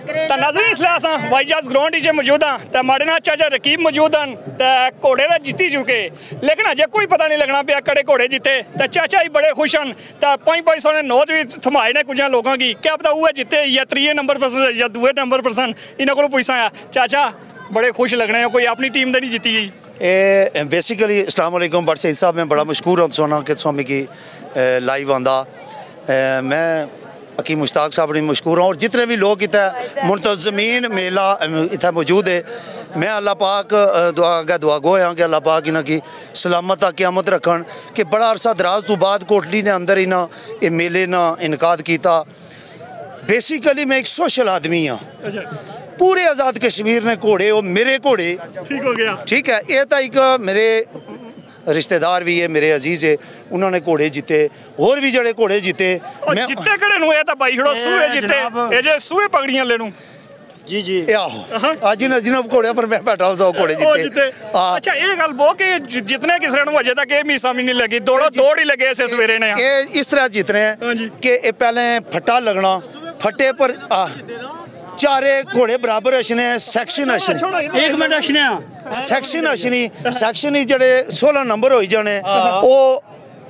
तो नाज़रीन इसलिए अस वाईजाज ग्राउंड मौजूद हाँ तो माड़े नाल चाचा रकीब मौजूद हैं तो घोड़े तो जीती चुके लेकिन अजे कोई पता नहीं लगना पिया कड़े घोड़े जीते तो चाचा ही बड़े खुश हैं तो 500 ने नोट भी थमाए ने कुछ लोगों की क्या पता वो जीते या 3 नंबर पर या 2 नंबर पर इन्हों को पूछा चाचा बड़े खुश लगने कोई अपनी टीम तो नहीं जीती गई बेसिकली अस्सलाम वालेकुम बट सईद साहब मैं बड़ा मशहूर हूँ सोना कि स्वामी की लाइव आंदा मैं हकीम मुश्ताक साहब ने मशहूर हूँ और जितने भी लोग इतना मुंतज़मीन मेला इतना मौजूद है मैं अल्लाह पाक दुआ गो हाँ कि अल्लाह पाक इन्हों की सलामत क़यामत रखन कि बड़ा अरसा दराज तो बाद कोटली ने अंदर इन्हों ये मेले ना इनकाद किया। बेसिकली मैं एक सोशल आदमी हाँ पूरे आज़ाद कश्मीर ने घोड़े वो मेरे घोड़े ठीक हो गया ठीक है ये तो एक मेरे रिश्तेदार भी है मेरे अजीज है उन्होंने घोड़े जीते और भी जड़े घोड़े जीते मैं जिते कड़े नु ये तो भाई छोड़ो सूए जीते ये जे सूए पगड़ियां लेनू जी जी आहो आज इन जिन घोड़े पर मैं बैठा हूं घोड़े जीते अच्छा ये गल बो के जितने किसी नु अजे तक ये मी समझ नहीं लगी दौड़ ही लगे ऐसे सवेरे ने ये इस तरह जीतने हैं कि ये पहले फट्टा लगना फट्टे पर चारे घोड़े बराबर अछने सेक्शन अछने एक मिनट अछने सैक्शन ही जड़े 16 नंबर हो जाने वो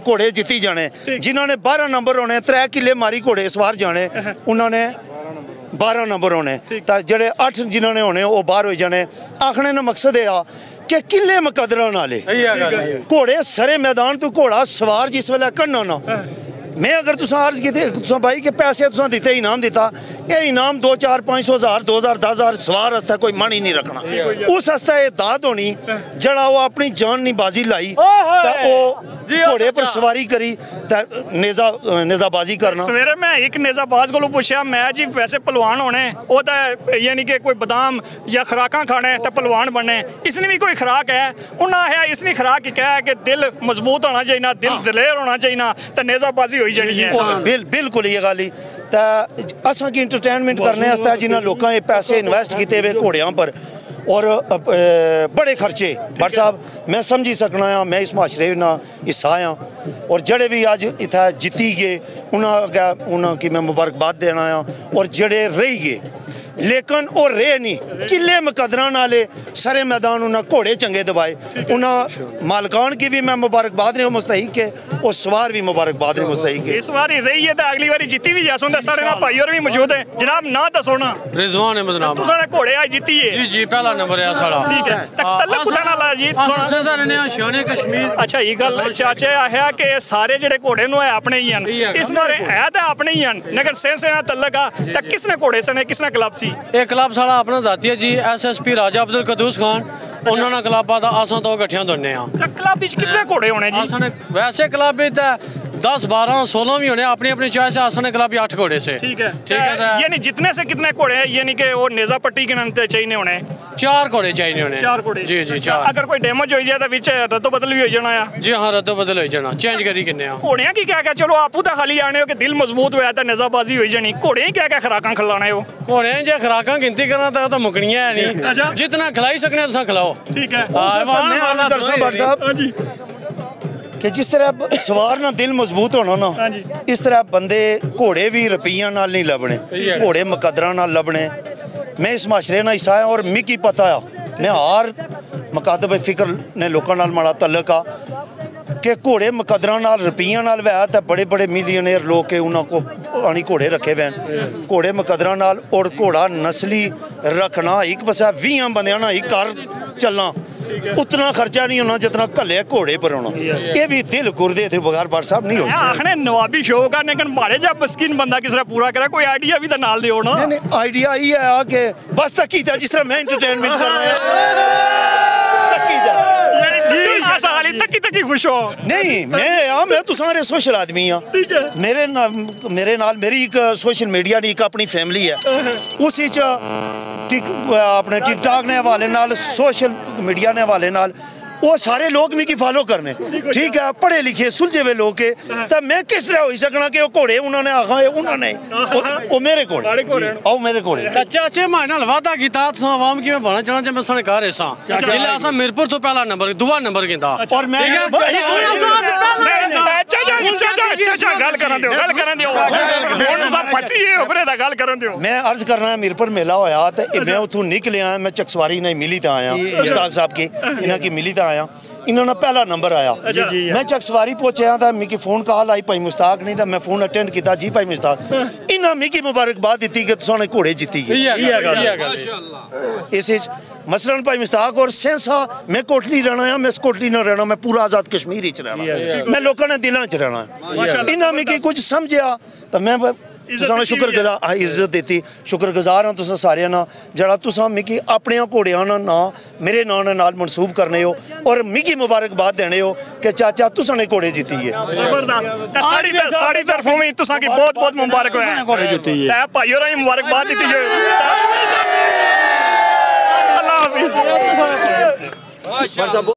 घोड़े जीती जाने जिन्होंने 12 नंबर होने 3 किले मारी घोड़े सवार जाने उन्होंने 12 नंबर होने तो जड़े 8 जिन्होंने होने वो बाहर हो जाने आखने का मकसद यह आ कि किले मुकदरा नाले घोड़े सारे मैदान तो घोड़ा सवार जिस वेले कढ़ना ना मैं अगर तुसा अर्ज की भाई के पैसे तुसा दिते इनाम दिता ये इनाम 2 4 500 हज़ार 2000 10,000 सवार हस्ता कोई मन ही नहीं रखना उस हस्ता ये दाद होनी जड़ा वो अपनी जान नहीं बाजी लाई घोड़े पर सवारी करी नेजाबाजी करना। सवेरे मैं एक नेजाबाज को पूछा मैं जी वैसे पहलवान होने वो तो यानी कि कोई बादाम या खुराक खाने तो पहलवान बनने इसने भी कोई खुराक है उन्हें आया इसने खुराक ही कहा कि दिल मजबूत होना चाहिए दिल दलेर होना चाहिए तो नेजाबाजी बिल्कुल ये गल ही असा की इंटरटेनमेंट करने जिन्होंने लोगों ने पैसे इन्वेस्ट किए हुए घोड़िया पर और बड़े खर्चे बट साहब मैं समझी सकना हाँ मैं इस माशरे ना हिस्सा हाँ और जड़े भी अज इतना जीती गए उन्होंने मैं मुबारकबाद देना हाँ और जड़े रही गए लेकिन वो रहे नहीं किले मुकदरा नाले सारे मैदान उन्हें घोड़े चंगे दबाए उन्हें मालकान की भी मैं मुबारकबाद नहीं मुस्तहिक है और सवार भी मुबारकबाद नहीं मुस्तहिक है। इस बार रही है तो अगली बार जीती भी जा सकता सारे ना भाई और भी मौजूद है जनाब ना दसो ना रिजवान अहमद नाम तुसाने घोड़े आज जीती है जी जी पहला नंबर है सारा ठीक है तल्लक उठाना ला जी शान कश्मीर अच्छा ये गल चाचे है कि सारे जेडे घोड़े नु है अपने ही हैं इस बार है तो अपने ही हैं लेकिन से ना तल्लक आ तो किसने घोड़े सने किसने क्लब सी ये क्लब साड़ा अपना जाती है जी SSP राजा अब्दुल कदूस खान उन्होंने क्लब असा तो गठिया दोने क्लब कितने घोड़े होने जी वैसे क्लब 10 12 16 भी होने अपनी अपनी चॉइस है आसन क्लब 8 घोड़े से ठीक है यानी जितने से कितने घोड़े हैं यानी कि वो नेजा पट्टी के नंते चाहिए होने 4 घोड़े चाहिए होने 4 घोड़े जी जी 4 अगर कोई डैमेज हो जाए तो विच रद्दो बदल भी हो जाना है जी हां रद्दो बदल हो जाना चेंज करी किन्ने घोड़ियां की क्या क्या चलो आपू तो खाली आने हो कि दिल मजबूत होया तो नेजाबाजी हो जानी घोड़े क्या क्या खुराकां खिलाने हो घोड़े जे खुराकां गिनती करना तो मुकनियां है नहीं जितना खिलाई सकने तुसा खिलाओ ठीक है कि जिस तरह सवार ना दिल मजबूत होना ना इस तरह बंदे घोड़े भी रुपया नाल नहीं लभने घोड़े मुकदरा नाल लभने मैं इस माशरे ना हिस्सा और मिकी पता है मैं हर मुकादब फिक्र ने लोगों नाल माड़ा तल्लक आ कि घोड़े मुकदरा नाल रुपया नाल वै तो बड़े बड़े मिलियनेर लोग के उन्होंने को आनी घोड़े रखे हुए हैं घोड़े मुकदरा नाल और घोड़ा नस्ली रखना एक पासा 20 बंदिया ना एक घर चलना उतना खर्चा नहीं होना जितना कले घोड़े पर होना ये भी दिल गुर्दे थे बगैर बार साहब नहीं होना आखने नवाबी शौक है लेकिन मारे जब मस्किन बंदा किस तरह पूरा करे कोई आइडिया भी तो नाल दे होना नहीं आइडिया ही है कि बस तक कीता जिस तरह मैं एंटरटेनमेंट कर रहा है तक कीता यानी तकी खुश हो नहीं मैं तो सारे सोशल आदमी हाँ मेरे नाल मेरी एक सोशल मीडिया दी एक अपनी फैमिली है उसी च अपने टिकटॉक ने हवाले नाल सोशल मीडिया ने हवाले नाल वो सारे लोग मिगी फॉलो करने ठीक है पढ़े लिखे सुलझे हुए लोग के तो मैं किस तरह हो सकना कि वो घोड़े उन्होंने आखा उन्होंने वो मेरे घोड़े आओ मेरे घोड़े चाचे मां नाल वादा कीता तुस आवाम की मैं बना चढ़ा च मैं सारे घर ऐसा जिले असा मीरपुर तो पहला नंबर दूआ नंबर गिंदा और मैं मैं अर्ज करना मीरपुर मेला होया तो मैं उतों निकलिया मैं चकसवारी नहीं मिली तो आया मुश्ताक साहब की इन्हों की मिली तो आया इन्होंने पहला नंबर आया मैं चकसवारी पहुंचा तो मिगी फोन कॉल आई भाई मुश्ताक नहीं तो मैं फोन अटेंड किया जी भाई मुश्ताक इन्हें मिगी मुबारकबाद दी कि तुसाने घोड़े जीती गए इस मसलन भाई मुश्ताक और सेंसा मैं कोटली रहना है मैं कोटली ना रहना मैं पूरा आज़ाद कश्मीर ही रहना मैं लोगों ने दिलों च रहना इन्हें मिगी कुछ समझा तो मैं तुसां शुक्रगुजार इज्जत दी शुक्रगुजार हाँ तुसां सारे ना जरा तुसां मिगी अपने घोड़ियां ना मेरे नाम नाल मनसूब करने हो और मिगी मुबारकबाद देने हो कि चाचा तुसां ने घोड़े जीती है साड़ी तरफों भी तुसां की बहुत बहुत मुबारक है घोड़े जीती है भाई होरां मुबारकबाद दी है अल्लाह हाफिज़।